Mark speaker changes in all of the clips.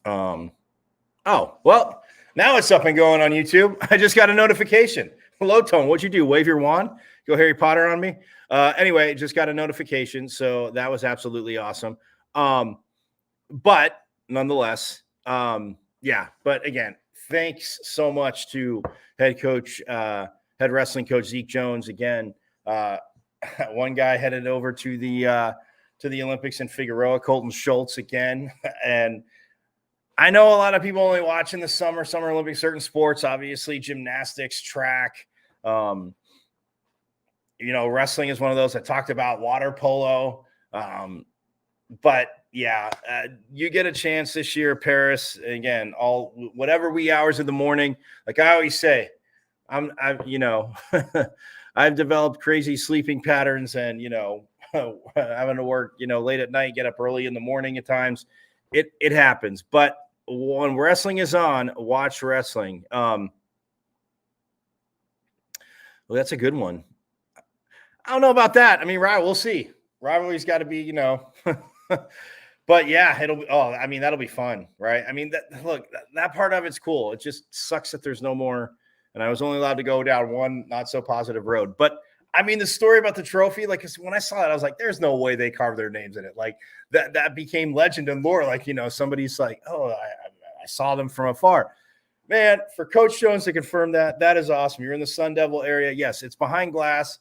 Speaker 1: Oh, well, now it's up and going on YouTube. I just got a notification. Hello, Tone. What'd you do? Wave your wand? Go Harry Potter on me? Anyway, just got a notification. So that was absolutely awesome. But nonetheless, yeah. But again, thanks so much to head wrestling coach Zeke Jones. Again, one guy headed over to the Olympics in Figueroa, Colton Schultz again. And I know a lot of people only watch in the Summer Olympics, certain sports, obviously gymnastics, track. Wrestling is one of those. I talked about water polo. But yeah, you get a chance this year, Paris. Again, whatever wee hours of the morning. Like I always say, I've developed crazy sleeping patterns, and having to work, late at night, get up early in the morning at times. It happens. But when wrestling is on, watch wrestling. Well, that's a good one. I don't know about that. I mean, we'll see. Rivalry's got to be, but yeah, that'll be fun, right? I mean, that part of it's cool. It just sucks that there's no more, and I was only allowed to go down one not so positive road. But I mean, the story about the trophy, like when I saw it, I was like, there's no way they carved their names in it. Like that became legend and lore. Like, somebody's like, oh, I saw them from afar. Man, for Coach Jones to confirm that is awesome. You're in the Sun Devil area. Yes, it's behind glass.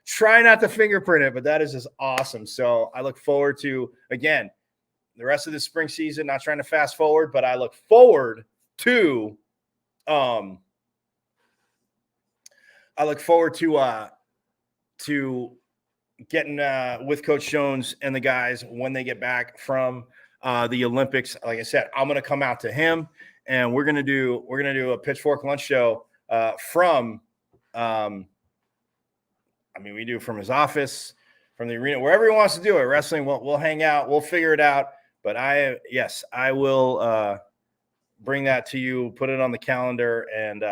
Speaker 1: Try not to fingerprint it, but that is just awesome. So I look forward to, again, the rest of the spring season, not trying to fast forward, but I look forward to getting with Coach Jones and the guys when they get back from the Olympics. Like I said, I'm going to come out to him, and we're going to do a Pitchfork lunch show from we do from his office, from the arena, wherever he wants to do it. Wrestling, we'll hang out, we'll figure it out. But I will bring that to you, put it on the calendar, and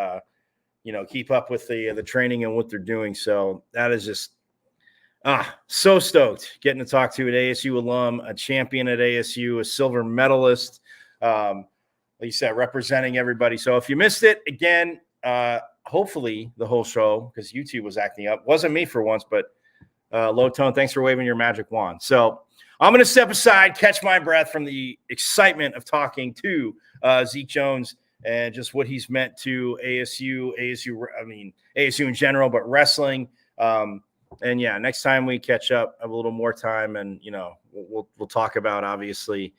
Speaker 1: keep up with the training and what they're doing. So that is just so stoked getting to talk to an ASU alum, a champion at ASU, a silver medalist. Like you said, representing everybody. So if you missed it, again, hopefully the whole show, because YouTube was acting up. Wasn't me for once, but Low Tone, thanks for waving your magic wand. So I'm going to step aside, catch my breath from the excitement of talking to Zeke Jones and just what he's meant to ASU in general, but wrestling. And yeah, next time we catch up, have a little more time, and we'll talk about obviously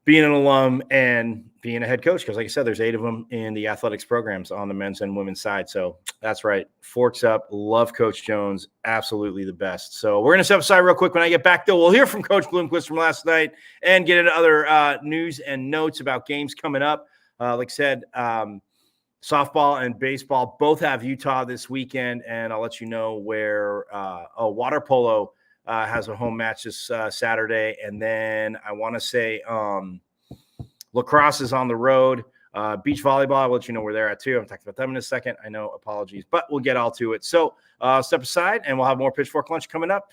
Speaker 1: being an alum and being a head coach, because like I said, there's 8 of them in the athletics programs on the men's and women's side. So that's right. Forks up. Love Coach Jones. Absolutely the best. So we're going to step aside real quick. When I get back, though, we'll hear from Coach Bloomquist from last night and get into other news and notes about games coming up. Like I said, softball and baseball both have Utah this weekend, and I'll let you know where water polo has a home match this Saturday. And then I want to say lacrosse is on the road. Beach volleyball, I'll let you know where they're at too. I'm talking about them in a second. I know, apologies, but we'll get all to it. So step aside, and we'll have more Pitchfork Lunch coming up.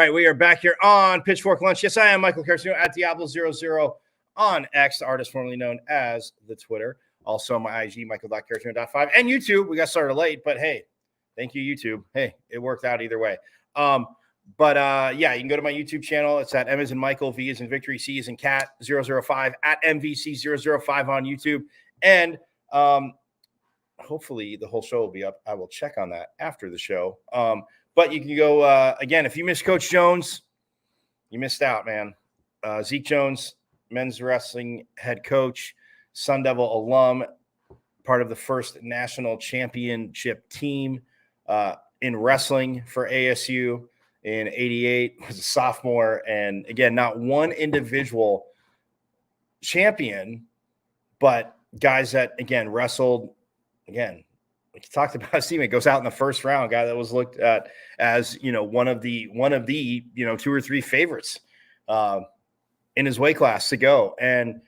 Speaker 1: right, we are back here on Pitchfork Lunch. Yes, I am Michael Carcino at Diablo00 on X, the artist formerly known as the Twitter. Also on my IG, Michael.Carcino.5, and YouTube. We got started late, but hey, thank you, YouTube. Hey, it worked out either way. Yeah, you can go to my YouTube channel. It's at M as in Michael, V as in Victory, C as in Cat 005 at MVC005 on YouTube. And hopefully the whole show will be up. I will check on that after the show. But you can go, again, if you missed Coach Jones, you missed out, man. Zeke Jones, men's wrestling head coach, Sun Devil alum, part of the first national championship team in wrestling for ASU in '88, was a sophomore. And again, not one individual champion, but guys that, again, wrestled, again, we talked about his teammate goes out in the first round, guy that was looked at as, one of the 2 or 3 favorites in his weight class to go. And,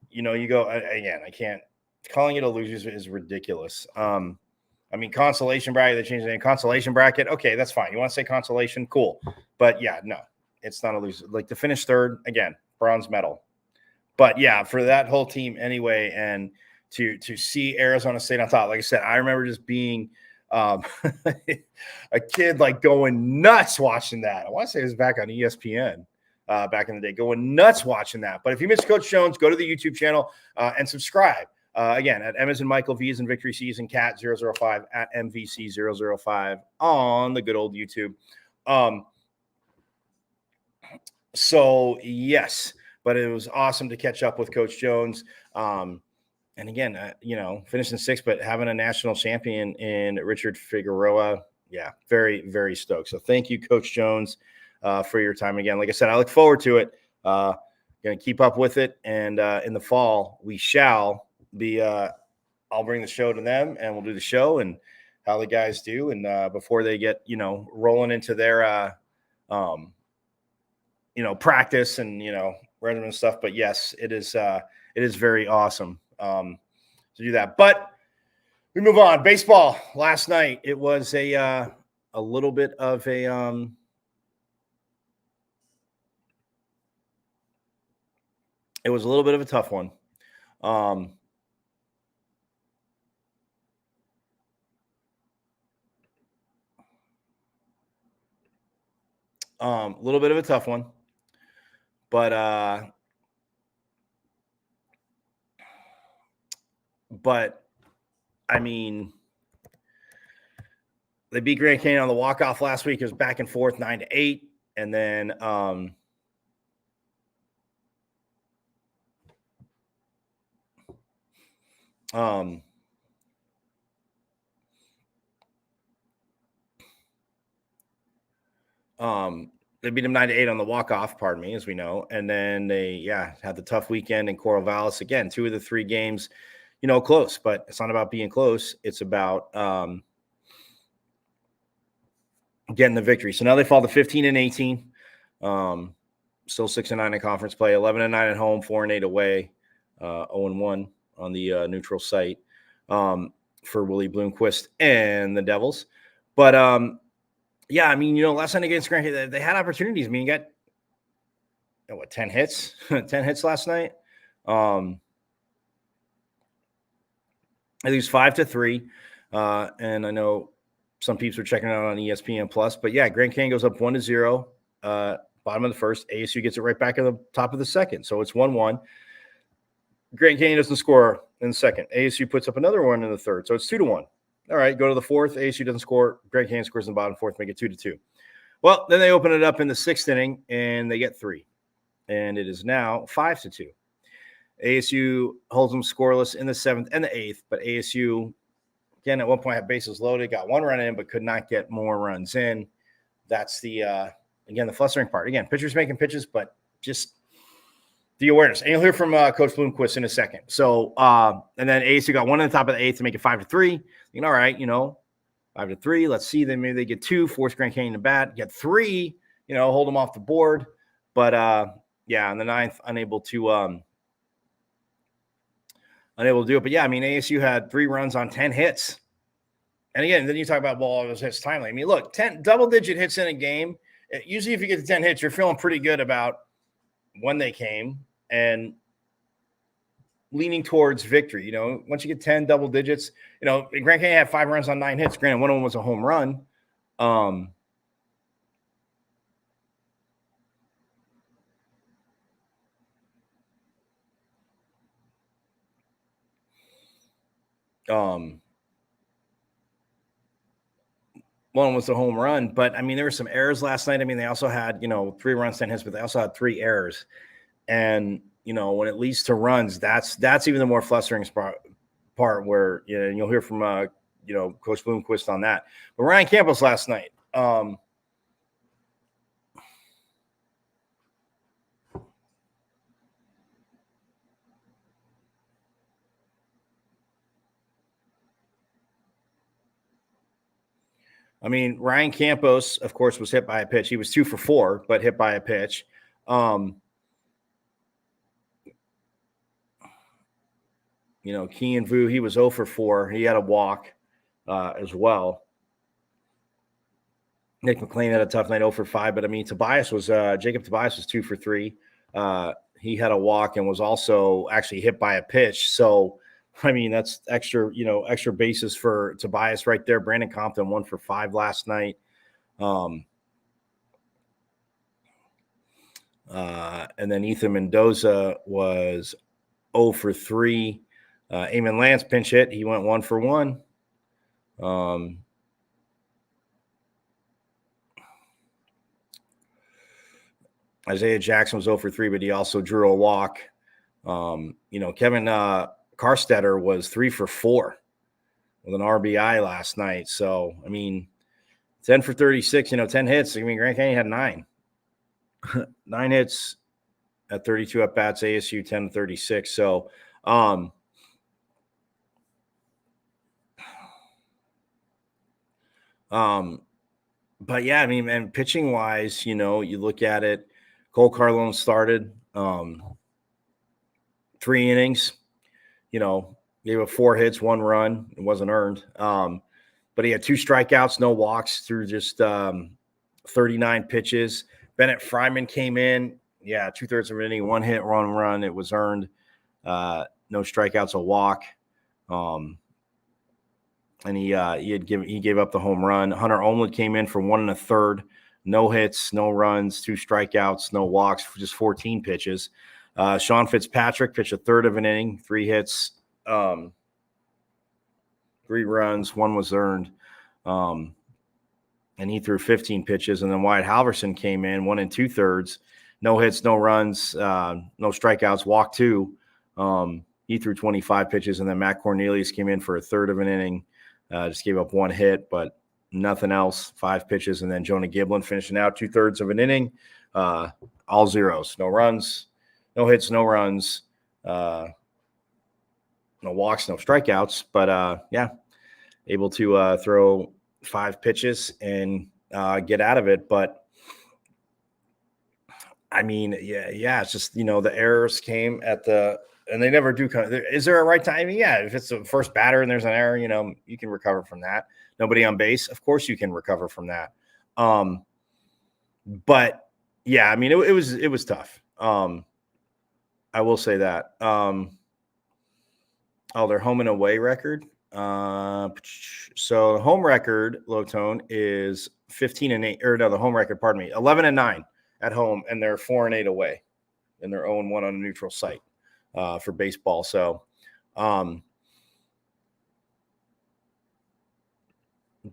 Speaker 1: you go, again, I can't, calling it a loser is ridiculous. Consolation bracket, they changed the name, consolation bracket. Okay, that's fine. You want to say consolation? Cool. But yeah, no, it's not a loser. Like to finish third, again, bronze medal. But yeah, for that whole team anyway, and to see Arizona State on top. Like I said, I remember just being a kid, like going nuts watching that. I want to say it was back on ESPN back in the day, going nuts watching that. But if you missed Coach Jones, go to the YouTube channel and subscribe. Again, at M as in Michael, V as in Victory, C as in Cat 005 at MVC005 on the good old YouTube. So yes, but it was awesome to catch up with Coach Jones. And again, finishing 6th, but having a national champion in Richard Figueroa. Yeah, very, very stoked. So thank you, Coach Jones, for your time again. Like I said, I look forward to it. Going to keep up with it. And in the fall, we shall be, I'll bring the show to them and we'll do the show and how the guys do. And before they get, rolling into their, practice and, regimen and stuff. But yes, it is very awesome to do that. But we move on. Baseball last night. It was a little bit of a it was a little bit of a tough one. A little bit of a tough one, but I mean, they beat Grand Canyon on the walk-off last week. It was back and forth 9-8. And then they beat them 9-8 on the walk-off, pardon me, as we know. And then they, had the tough weekend in Corvallis. Again, 2 of the 3 games, close, but it's not about being close. It's about getting the victory. So now they fall to 15-18. Still 6-9 in conference play, 11-9 at home, 4-8 away, 0-1 on the neutral site for Willie Bloomquist and the Devils. But last night against Grand Canyon, they had opportunities. I mean, you got 10 hits, 10 hits last night. They lose 5-3. And I know some peeps are checking out on ESPN Plus, but yeah, Grand Canyon goes up 1-0, bottom of the first. ASU gets it right back at the top of the second. So it's 1-1. Grand Canyon doesn't score in the second. ASU puts up another one in the third. So it's 2-1. All right, go to the fourth. ASU doesn't score. Grand Canyon scores in the bottom fourth, make it 2-2. Well, then they open it up in the 6th inning, and they get 3. And it is now 5-2. ASU holds them scoreless in the 7th and the 8th, but ASU, again, at one point had bases loaded, got 1 run in, but could not get more runs in. That's the, again, the flustering part. Again, pitchers making pitches, but just the awareness. And you'll hear from Coach Bloomquist in a second. So, and then ASU got 1 in the top of the 8th to make it 5-3. All right, 5-3. Let's see. Then maybe they get 2, force Grand Canyon to bat, get 3, hold them off the board. But in the 9th, unable to do it. But yeah, I mean, ASU had 3 runs on 10 hits. And again, then you talk about, well, it was hits timely. I mean, look, 10 double-digit hits in a game usually if you get to 10 hits, you're feeling pretty good about when they came and leaning towards victory. Once you get 10 double digits, Grand Canyon had 5 runs on 9 hits. Granted, one of them was a home run. One was a home run, but I mean, there were some errors last night. I mean, they also had, 3 runs, 10 hits, but they also had 3 errors. And, when it leads to runs, that's even the more flustering part where, you'll hear from, Coach Bloomquist on that. But Ryan Campos last night, I mean, Ryan Campos, of course, was hit by a pitch. He was 2 for 4, but hit by a pitch. Kean Vu, he was 0 for 4. He had a walk as well. Nick McLean had a tough night, 0 for 5. But, I mean, Jacob Tobias was 2 for 3. He had a walk and was also actually hit by a pitch. So, I mean, that's extra bases for Tobias right there. Brandon Compton 1 for 5 last night. And then Ethan Mendoza was 0 for 3. Eamon Lance pinch hit. He went 1 for 1. Isaiah Jackson was 0 for 3, but he also drew a walk. Kevin Karstetter was 3 for 4 with an RBI last night. So, I mean, 10 for 36, 10 hits. I mean, Grand Canyon had 9. 9 hits at 32 at-bats, ASU 10 to 36. So, but yeah, I mean, and pitching wise, you look at it, Cole Carlone started 3 innings, gave up 4 hits, 1 run. It wasn't earned. But he had 2 strikeouts, no walks through just 39 pitches. Bennett Fryman came in. Yeah, 2/3 of an inning, 1 hit, 1 run. It was earned. No strikeouts, a walk. And he gave up the home run. Hunter Omlin came in for 1 1/3, no hits, no runs, 2 strikeouts, no walks, just 14 pitches. Sean Fitzpatrick pitched 1/3 of an inning, 3 hits, 3 runs, 1 was earned. And he threw 15 pitches. And then Wyatt Halverson came in 1 2/3, no hits, no runs, no strikeouts, walked 2. He threw 25 pitches. And then Matt Cornelius came in for 1/3 of an inning. Just gave up 1 hit, but nothing else, 5 pitches. And then Jonah Giblin finishing out 2/3 of an inning, all zeros, no runs, no hits, no runs, no walks, no strikeouts. But, able to throw 5 pitches and get out of it. But, I mean, yeah, it's just, the errors came and they never do come. Is there a right time? Yeah, if it's the first batter and there's an error, you can recover from that. Nobody on base, of course you can recover from that. But yeah, I mean, it was tough. I will say that. Their home and away record. So the home record, Low Tone, is 15-8. Or no, the home record, 11-9 at home, and they're 4-8 away, and they're 0-1 on a neutral site. For baseball. So,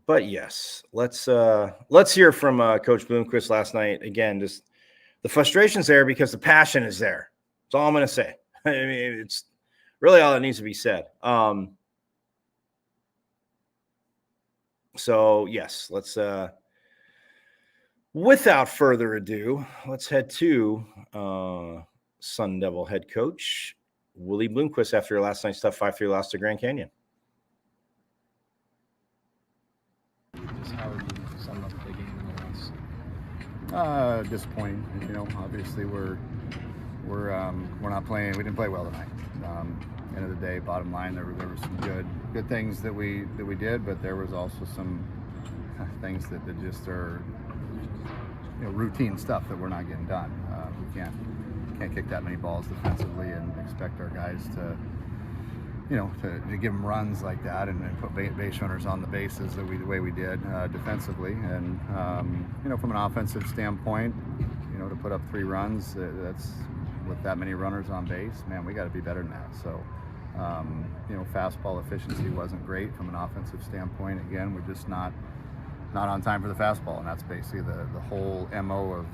Speaker 1: but yes, let's hear from Coach Bloomquist last night. Again, just the frustration's there because the passion is there. That's all I'm going to say. I mean, it's really all that needs to be said. So yes, let's, without further ado, let's head to, Sun Devil head coach Willie Bloomquist after last night's tough 5-3 loss to Grand Canyon.
Speaker 2: Just how would you sum up the game in the loss? Disappointing. Obviously we're not playing. We didn't play well tonight. End of the day, bottom line, there were some good things that we did, but there was also some things that just are routine stuff that we're not getting done. We can't kick that many balls defensively and expect our guys to give them runs like that and put base runners on the bases the way we did defensively. And from an offensive standpoint, to put up 3 runs, that's with that many runners on base, man, we got to be better than that. So fastball efficiency wasn't great from an offensive standpoint. Again, we're just not on time for the fastball, and that's basically the whole MO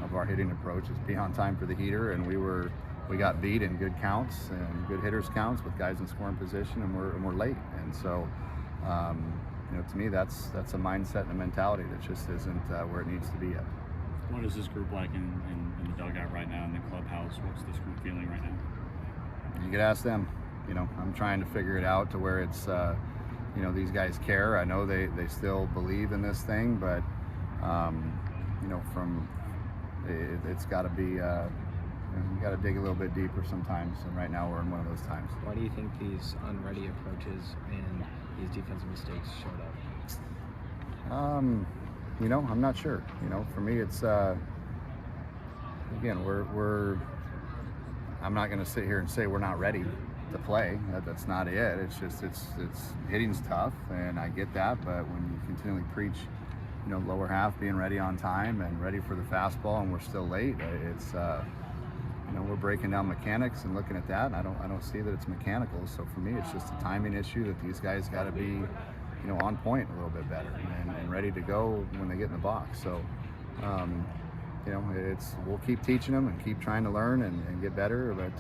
Speaker 2: of our hitting approach is be on time for the heater. And we got beat in good counts and good hitters counts with guys in scoring position, and we're late. And so to me, that's a mindset and a mentality that just isn't where it needs to be yet.
Speaker 3: What is this group like in the dugout right now, in the clubhouse? What's this group feeling right now?
Speaker 2: You could ask them. I'm trying to figure it out to where it's these guys care. I know they still believe in this thing, but it's got to be you got to dig a little bit deeper sometimes, and right now we're in one of those times.
Speaker 4: Why do you think these unready approaches and these defensive mistakes showed up?
Speaker 2: I'm not sure. For me, it's again, I'm not going to sit here and say we're not ready to play. That's not it. It's just it's hitting's tough, and I get that. But when you continually preach, lower half being ready on time and ready for the fastball, and we're still late, it's we're breaking down mechanics and looking at that, and I don't see that it's mechanical. So for me, it's just a timing issue that these guys got to be on point a little bit better and ready to go when they get in the box. So we'll keep teaching them and keep trying to learn and get better. But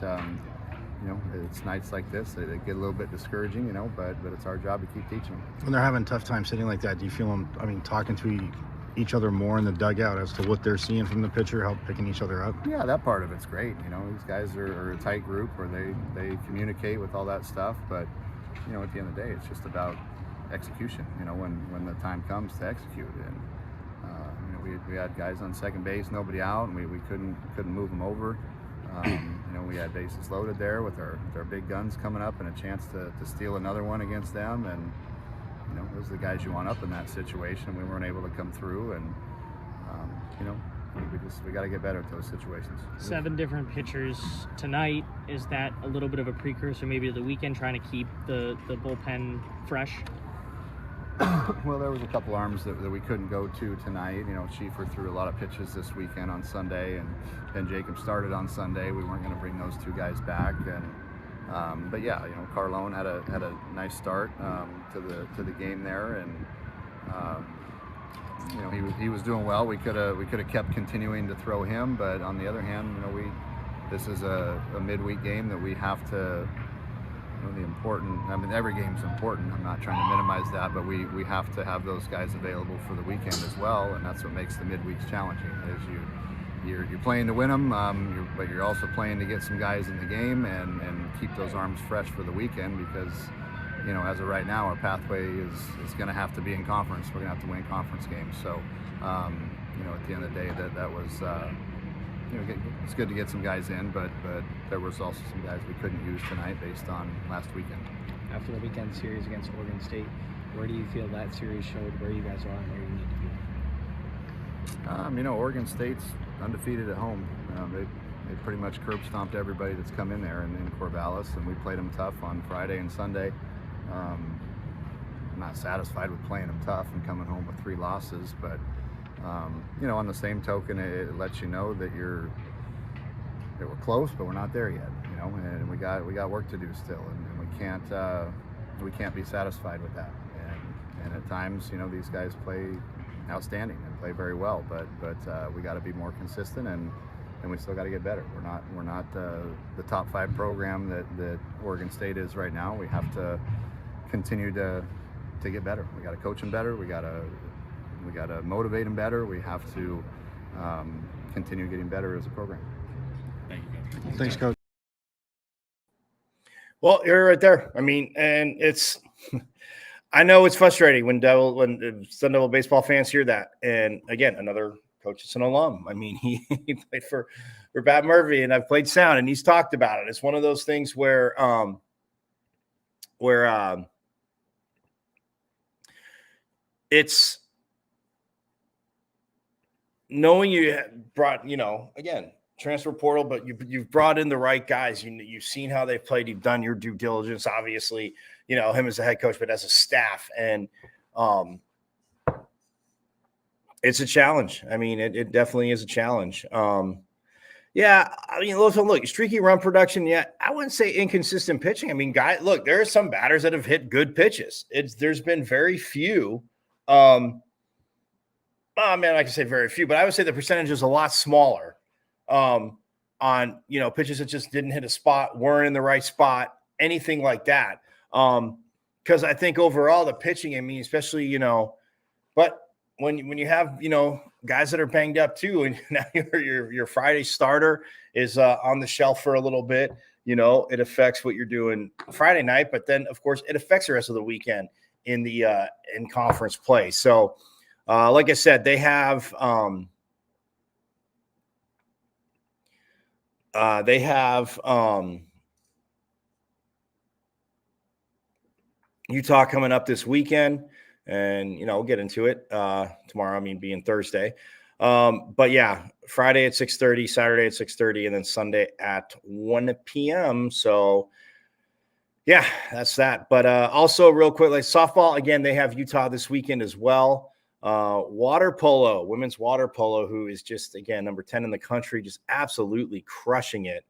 Speaker 2: it's nights like this that get a little bit discouraging, but it's our job to keep teaching them.
Speaker 5: When they're having tough time sitting like that, do you feel them, talking to each other more in the dugout as to what they're seeing from the pitcher, help picking each other up?
Speaker 2: Yeah, that part of it's great. These guys are a tight group where they communicate with all that stuff. But, at the end of the day, it's just about execution, when the time comes to execute. And, we had guys on second base, nobody out, and we couldn't move them over. We had bases loaded there with our big guns coming up and a chance to steal another one against them. And, those are the guys you want up in that situation. We weren't able to come through, and, we got to get better at those situations.
Speaker 6: 7 different pitchers tonight. Is that a little bit of a precursor maybe to the weekend, trying to keep the bullpen fresh?
Speaker 2: Well, there was a couple arms that we couldn't go to tonight. Schieffer threw a lot of pitches this weekend on Sunday, and Jacob started on Sunday. We weren't going to bring those 2 guys back, and but yeah, Carlone had a nice start to the game there, and he was doing well. We could have kept continuing to throw him, but on the other hand, this is a midweek game that we have to. Every game's important. I'm not trying to minimize that, but we have to have those guys available for the weekend as well, and that's what makes the midweeks challenging. Is you're playing to win them, but you're also playing to get some guys in the game and keep those arms fresh for the weekend, because as of right now, our pathway is going to have to be in conference. We're going to have to win conference games. So at the end of the day, that was. It's good to get some guys in, but there was also some guys we couldn't use tonight based on last weekend.
Speaker 4: After the weekend series against Oregon State, where do you feel that series showed where you guys are and where you need to be?
Speaker 2: Oregon State's undefeated at home. They pretty much curb stomped everybody that's come in there in Corvallis, and we played them tough on Friday and Sunday. I'm not satisfied with playing them tough and coming home with 3 losses, but on the same token, it lets you know that we're close, but we're not there yet. And we got work to do still, and we can't be satisfied with that. And at times, these guys play outstanding and play very well, but we got to be more consistent, and we still got to get better. We're not the top 5 program that Oregon State is right now. We have to continue to get better. We got to coach them better. We got to motivate them better. We have to continue getting better as a program.
Speaker 3: Thank you.
Speaker 5: Thanks, Coach.
Speaker 1: Well, you're right there. And it's, I know it's frustrating when Sun Devil baseball fans hear that. And again, another coach is an alum. He played for Pat Murphy, and I've played sound, and he's talked about it. It's one of those things where it's knowing you brought, again, transfer portal, but you've brought in the right guys. You've seen how they've played. You've done your due diligence, obviously, him as a head coach, but as a staff. And it's a challenge. I mean, it definitely is a challenge. Yeah, I mean, look, streaky run production. Yeah, I wouldn't say inconsistent pitching. I mean, look, there are some batters that have hit good pitches. There's been very few. I mean, I can say very few, but I would say the percentage is a lot smaller on pitches that just didn't hit a spot, weren't in the right spot, anything like that. Because I think overall the pitching, I mean, especially but when you have guys that are banged up too, and now your Friday starter is on the shelf for a little bit, it affects what you're doing Friday night, but then of course it affects the rest of the weekend in the in conference play. So like I said, they have Utah coming up this weekend, and we'll get into it tomorrow. I mean, being Thursday, but yeah, Friday at 6:30, Saturday at 6:30, and then Sunday at 1 p.m. So yeah, that's that. But also, real quick, like softball again, they have Utah this weekend as well. Water polo, women's water polo, who is just again number 10 in the country, just absolutely crushing it.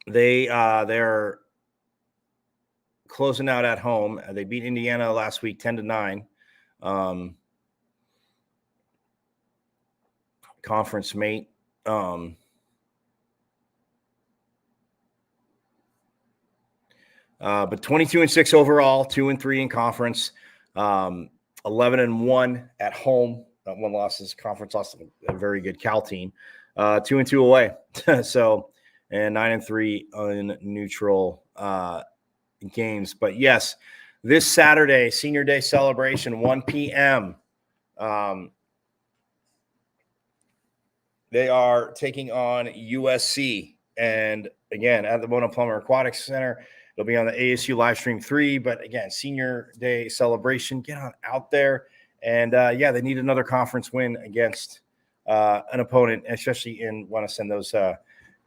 Speaker 1: They're closing out at home. They beat Indiana last week 10-9. Conference mate. But 22-6 overall, 2-3 in conference, 11-1 at home. One loss is conference loss to a very good Cal team, 2-2 away. So, and 9-3 in neutral games. But yes, this Saturday, Senior Day celebration, 1 p.m. They are taking on USC, and again at the Bona Plummer Aquatic Center. It'll be on the ASU live stream 3, but again, Senior Day celebration. Get on out there, and yeah, they need another conference win against an opponent, especially want to send those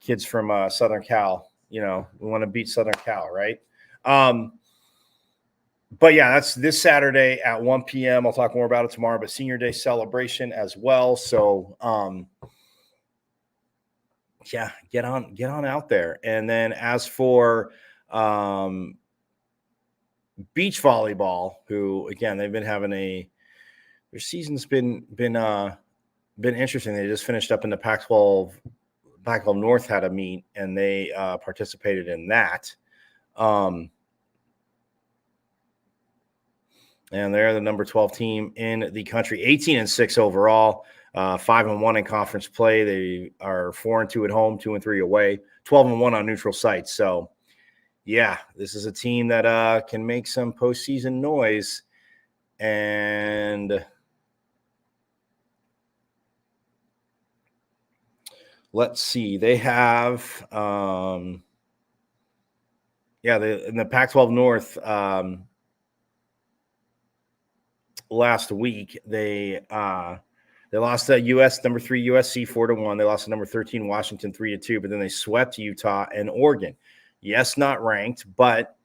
Speaker 1: kids from Southern Cal. We want to beat Southern Cal, right? But yeah, that's this Saturday at 1 p.m. I'll talk more about it tomorrow, but Senior Day celebration as well. So yeah, get on out there. And then as for beach volleyball, who again they've been having their season's been interesting. They just finished up in the Pac-12 North had a meet, and they participated in that. And they're the number 12 team in the country, 18-6 overall, 5-1 in conference play. They are 4-2 at home, 2-3 away, 12-1 on neutral sites. So, yeah, this is a team that can make some postseason noise. And let's see, they have, in the Pac-12 North. Last week, they lost to US number 3 USC 4-1. They lost to number 13 Washington 3-2, but then they swept Utah and Oregon. Yes, not ranked, but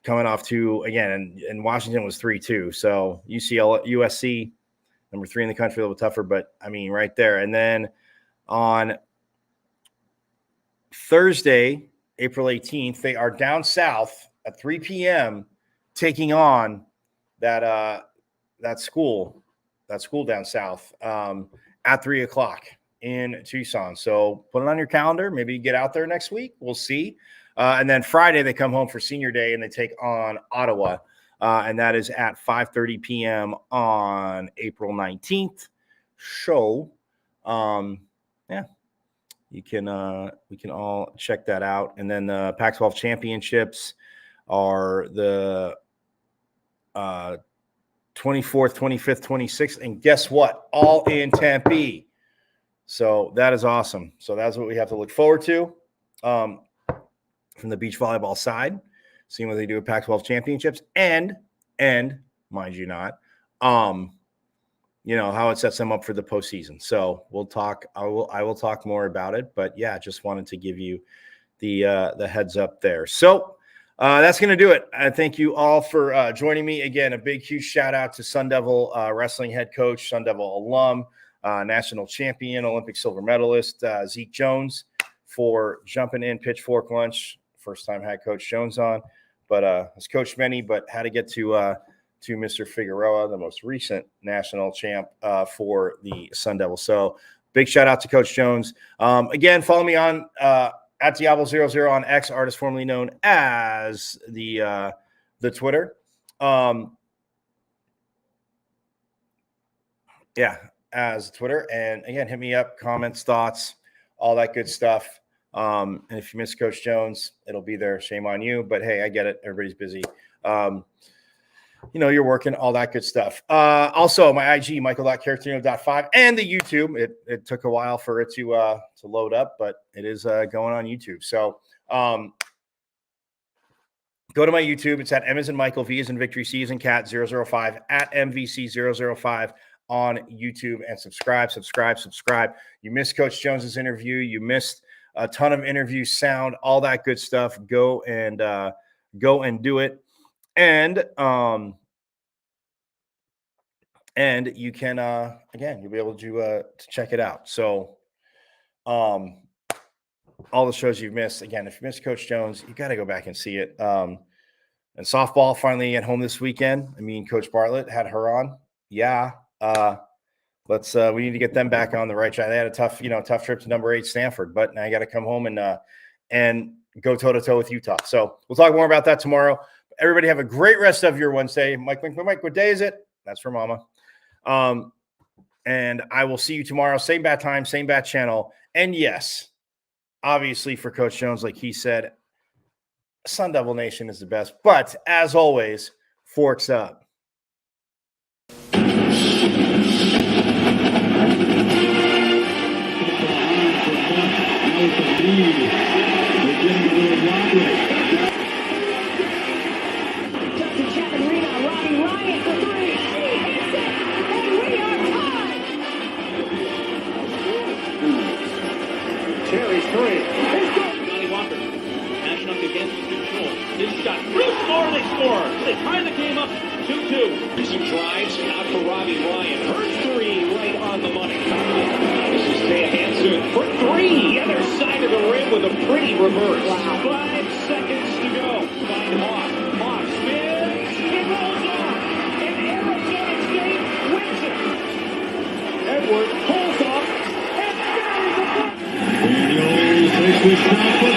Speaker 1: coming off again, and Washington was 3-2. So USC number 3 in the country, a little tougher, but I mean right there. And then on Thursday, April 18th, they are down south at 3 p.m. taking on that school down south at 3:00 in Tucson. So put it on your calendar. Maybe get out there next week. We'll see. And then Friday they come home for Senior Day and they take on Ottawa, and that is at 5:30 p.m. on April 19th. So, yeah, we can all check that out. And then the Pac-12 championships are the 24th, 25th, 26th, and guess what? All in Tempe. So that is awesome. So that's what we have to look forward to from the beach volleyball side, seeing what they do at Pac-12 championships, and mind you not, how it sets them up for the postseason. So we'll talk. I will talk more about it. But yeah, just wanted to give you the heads up there. So that's going to do it. I thank you all for joining me again. A big, huge shout out to Sun Devil wrestling head coach, Sun Devil alum, national champion, Olympic silver medalist Zeke Jones for jumping in Pitchfork Lunch. First time had Coach Jones on, but has coached many, but had to get to Mr. Figueroa, the most recent national champ for the Sun Devil. So big shout out to Coach Jones. Again, follow me on at Diablo00 on X, artist formerly known as the Twitter. As Twitter. And again, hit me up, comments, thoughts, all that good stuff. And if you miss Coach Jones, it'll be there. Shame on you. But hey, I get it. Everybody's busy. You're working, all that good stuff. Also, my IG, Michael.Cartino.5, and the YouTube. It took a while for it to load up, but it is going on YouTube. So go to my YouTube. It's at M as in Michael, V as in Victory, C as in Cat 005 at MVC005 on YouTube, and subscribe. You missed Coach Jones's interview. You missed a ton of interview sound, all that good stuff. Go and do it. And you can again, you'll be able to check it out. So all the shows you've missed, again, if you missed Coach Jones, you got to go back and see it. And softball finally at home this weekend. I mean, Coach Bartlett had her on. Yeah. We need to get them back on the right track. They had a tough trip to number 8 Stanford, but now you got to come home and go toe to toe with Utah. So we'll talk more about that tomorrow. Everybody have a great rest of your Wednesday. Mike, what day is it? That's for Mama. And I will see you tomorrow. Same bat time, same bat channel. And yes, obviously for Coach Jones, like he said, Sun Devil Nation is the best. But as always, forks up.
Speaker 7: They score. They tie the game up 2-2. Some drives out for Robbie Ryan. Her 3 right on the money. This is Thea Hansen for 3. Other side of the rim with a pretty reverse. Wow. 5 seconds to go. Find Hawk. Hawk spins. It rolls off. And Arizona State wins it. Edwards pulls off. And there is a block. And he takes the shot.